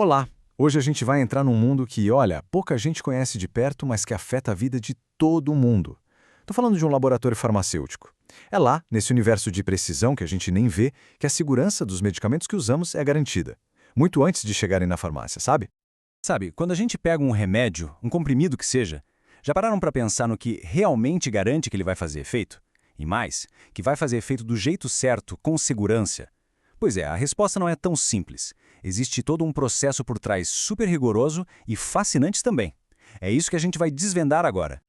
Olá! Hoje a gente vai entrar num mundo que, olha, pouca gente conhece de perto, mas que afeta a vida de todo mundo. Estou falando de um laboratório farmacêutico. É lá, nesse universo de precisão que a gente nem vê, que a segurança dos medicamentos que usamos é garantida. Muito antes de chegarem na farmácia, sabe? Sabe, quando a gente pega um remédio, um comprimido que seja, já pararam para pensar no que realmente garante que ele vai fazer efeito? E mais, que vai fazer efeito do jeito certo, com segurança? Pois é, a resposta não é tão simples. Existe todo um processo por trás super rigoroso e fascinante também. É isso que a gente vai desvendar agora.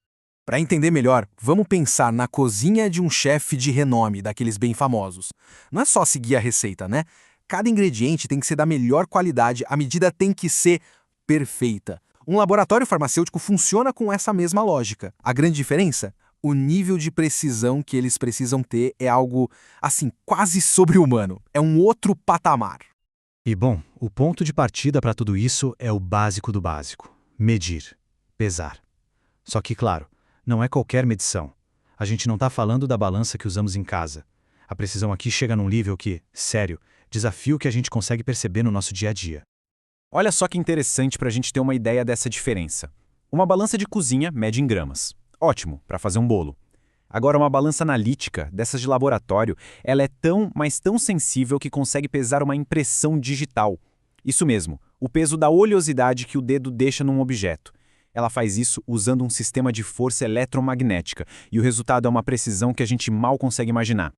Para entender melhor, vamos pensar na cozinha de um chefe de renome, daqueles bem famosos. Não é só seguir a receita, né? Cada ingrediente tem que ser da melhor qualidade, a medida tem que ser perfeita. Um laboratório farmacêutico funciona com essa mesma lógica. A grande diferença? O nível de precisão que eles precisam ter é algo, assim, quase sobre-humano. É um outro patamar. E bom, o ponto de partida para tudo isso é o básico do básico: medir, pesar. Só que, claro, não é qualquer medição. A gente não está falando da balança que usamos em casa. A precisão aqui chega num nível que, sério, desafia o que a gente consegue perceber no nosso dia a dia. Olha só que interessante para a gente ter uma ideia dessa diferença. Uma balança de cozinha mede em gramas. Ótimo, para fazer um bolo. Agora, uma balança analítica, dessas de laboratório, ela é mas tão sensível que consegue pesar uma impressão digital. Isso mesmo, o peso da oleosidade que o dedo deixa num objeto. Ela faz isso usando um sistema de força eletromagnética, e o resultado é uma precisão que a gente mal consegue imaginar.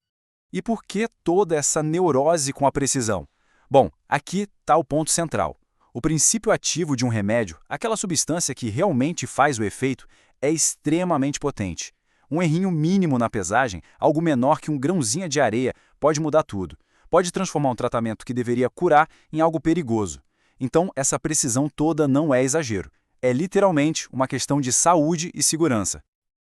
E por que toda essa neurose com a precisão? Bom, aqui está o ponto central. O princípio ativo de um remédio, aquela substância que realmente faz o efeito, é extremamente potente. Um errinho mínimo na pesagem, algo menor que um grãozinho de areia, pode mudar tudo. Pode transformar um tratamento que deveria curar em algo perigoso. Então, essa precisão toda não é exagero. É literalmente uma questão de saúde e segurança.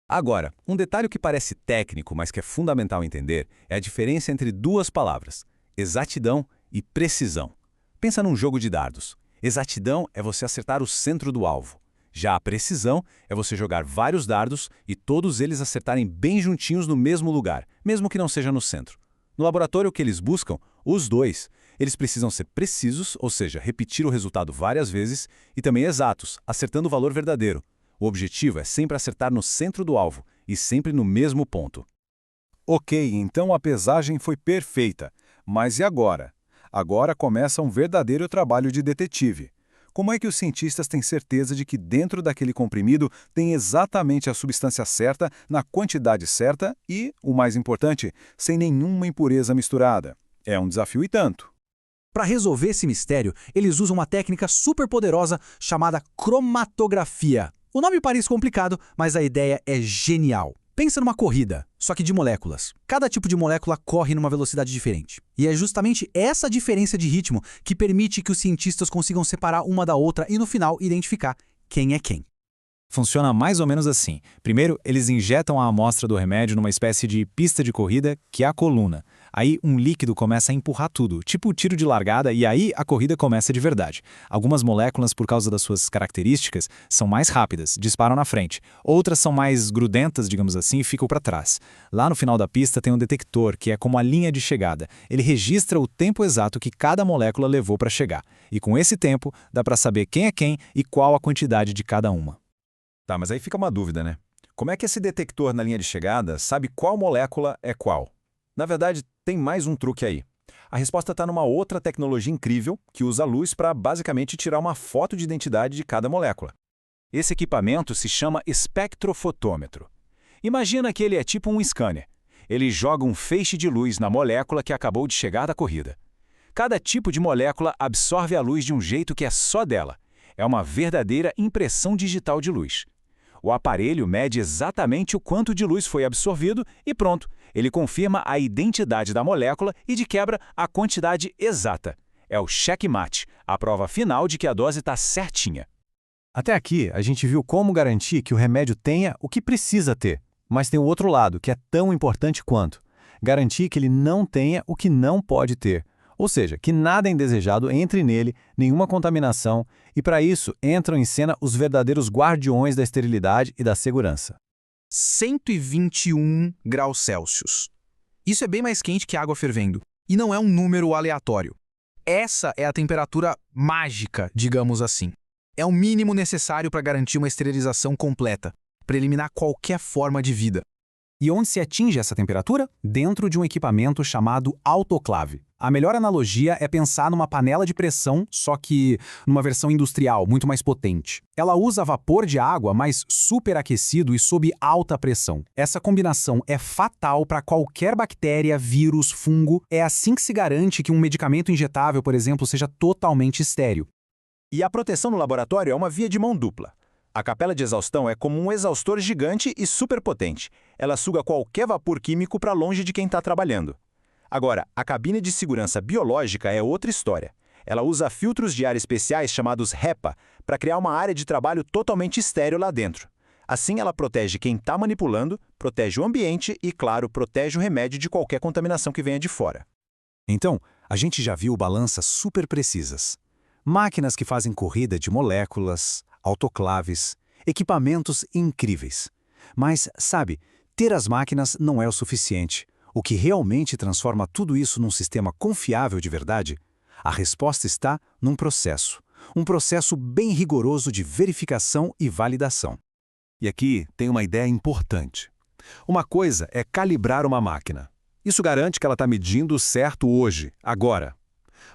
Agora, um detalhe que parece técnico, mas que é fundamental entender, é a diferença entre duas palavras: exatidão e precisão. Pensa num jogo de dardos. Exatidão é você acertar o centro do alvo. Já a precisão é você jogar vários dardos e todos eles acertarem bem juntinhos no mesmo lugar, mesmo que não seja no centro. No laboratório, o que eles buscam? Os dois. Eles precisam ser precisos, ou seja, repetir o resultado várias vezes, e também exatos, acertando o valor verdadeiro. O objetivo é sempre acertar no centro do alvo e sempre no mesmo ponto. Ok, então a pesagem foi perfeita. Mas e agora? Agora começa um verdadeiro trabalho de detetive. Como é que os cientistas têm certeza de que dentro daquele comprimido tem exatamente a substância certa, na quantidade certa e, o mais importante, sem nenhuma impureza misturada? É um desafio e tanto. Para resolver esse mistério, eles usam uma técnica super poderosa chamada cromatografia. O nome parece complicado, mas a ideia é genial. Pensa numa corrida, só que de moléculas. Cada tipo de molécula corre numa velocidade diferente. E é justamente essa diferença de ritmo que permite que os cientistas consigam separar uma da outra e, no final, identificar quem é quem. Funciona mais ou menos assim. Primeiro, eles injetam a amostra do remédio numa espécie de pista de corrida, que é a coluna. Aí, um líquido começa a empurrar tudo, tipo tiro de largada, e aí a corrida começa de verdade. Algumas moléculas, por causa das suas características, são mais rápidas, disparam na frente. Outras são mais grudentas, digamos assim, e ficam para trás. Lá no final da pista tem um detector, que é como a linha de chegada. Ele registra o tempo exato que cada molécula levou para chegar. E com esse tempo, dá para saber quem é quem e qual a quantidade de cada uma. Tá, mas aí fica uma dúvida, né? Como é que esse detector na linha de chegada sabe qual molécula é qual? Na verdade, tem mais um truque aí. A resposta está numa outra tecnologia incrível que usa a luz para basicamente tirar uma foto de identidade de cada molécula. Esse equipamento se chama espectrofotômetro. Imagina que ele é tipo um scanner. Ele joga um feixe de luz na molécula que acabou de chegar da corrida. Cada tipo de molécula absorve a luz de um jeito que é só dela. É uma verdadeira impressão digital de luz. O aparelho mede exatamente o quanto de luz foi absorvido e pronto, ele confirma a identidade da molécula e, de quebra, a quantidade exata. É o checkmate, a prova final de que a dose está certinha. Até aqui, a gente viu como garantir que o remédio tenha o que precisa ter. Mas tem o outro lado, que é tão importante quanto: garantir que ele não tenha o que não pode ter. Ou seja, que nada indesejado entre nele, nenhuma contaminação, e para isso entram em cena os verdadeiros guardiões da esterilidade e da segurança. 121 graus Celsius. Isso é bem mais quente que água fervendo. E não é um número aleatório. Essa é a temperatura mágica, digamos assim. É o mínimo necessário para garantir uma esterilização completa, para eliminar qualquer forma de vida. E onde se atinge essa temperatura? Dentro de um equipamento chamado autoclave. A melhor analogia é pensar numa panela de pressão, só que numa versão industrial, muito mais potente. Ela usa vapor de água, mas superaquecido e sob alta pressão. Essa combinação é fatal para qualquer bactéria, vírus, fungo. É assim que se garante que um medicamento injetável, por exemplo, seja totalmente estéril. E a proteção no laboratório é uma via de mão dupla. A capela de exaustão é como um exaustor gigante e superpotente. Ela suga qualquer vapor químico para longe de quem está trabalhando. Agora, a cabine de segurança biológica é outra história. Ela usa filtros de ar especiais chamados HEPA para criar uma área de trabalho totalmente estéril lá dentro. Assim, ela protege quem está manipulando, protege o ambiente e, claro, protege o remédio de qualquer contaminação que venha de fora. Então, a gente já viu balanças super precisas. Máquinas que fazem corrida de moléculas, autoclaves, equipamentos incríveis. Mas, sabe, ter as máquinas não é o suficiente. O que realmente transforma tudo isso num sistema confiável de verdade? A resposta está num processo. Um processo bem rigoroso de verificação e validação. E aqui tem uma ideia importante. Uma coisa é calibrar uma máquina. Isso garante que ela está medindo certo hoje, agora.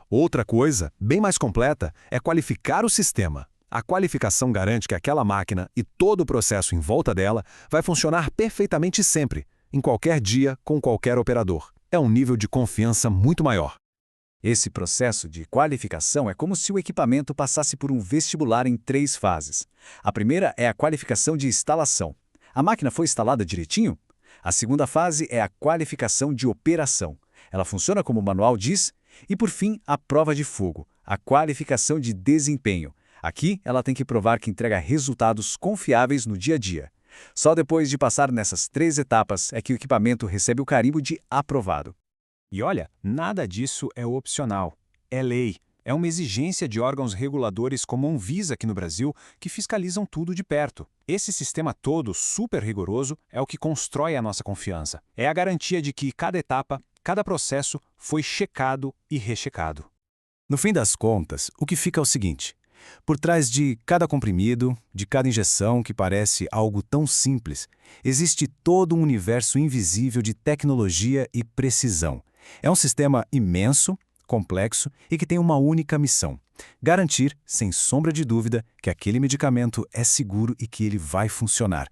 Outra coisa, bem mais completa, é qualificar o sistema. A qualificação garante que aquela máquina e todo o processo em volta dela vai funcionar perfeitamente sempre, em qualquer dia, com qualquer operador. É um nível de confiança muito maior. Esse processo de qualificação é como se o equipamento passasse por um vestibular em 3 fases. A primeira é a qualificação de instalação. A máquina foi instalada direitinho? A segunda fase é a qualificação de operação. Ela funciona como o manual diz? E, por fim, a prova de fogo, a qualificação de desempenho. Aqui, ela tem que provar que entrega resultados confiáveis no dia a dia. Só depois de passar nessas 3 etapas é que o equipamento recebe o carimbo de aprovado. E olha, nada disso é opcional. É lei. É uma exigência de órgãos reguladores como a Anvisa aqui no Brasil que fiscalizam tudo de perto. Esse sistema todo super rigoroso é o que constrói a nossa confiança. É a garantia de que cada etapa, cada processo foi checado e rechecado. No fim das contas, o que fica é o seguinte. Por trás de cada comprimido, de cada injeção que parece algo tão simples, existe todo um universo invisível de tecnologia e precisão. É um sistema imenso, complexo e que tem uma única missão: garantir, sem sombra de dúvida, que aquele medicamento é seguro e que ele vai funcionar.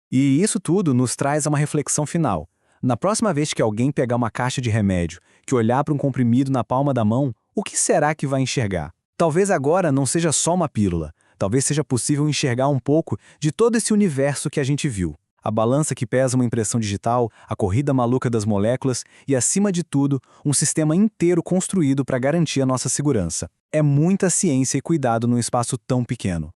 E isso tudo nos traz a uma reflexão final. Na próxima vez que alguém pegar uma caixa de remédio, que olhar para um comprimido na palma da mão, o que será que vai enxergar? Talvez agora não seja só uma pílula. Talvez seja possível enxergar um pouco de todo esse universo que a gente viu. A balança que pesa uma impressão digital, a corrida maluca das moléculas e, acima de tudo, um sistema inteiro construído para garantir a nossa segurança. É muita ciência e cuidado num espaço tão pequeno.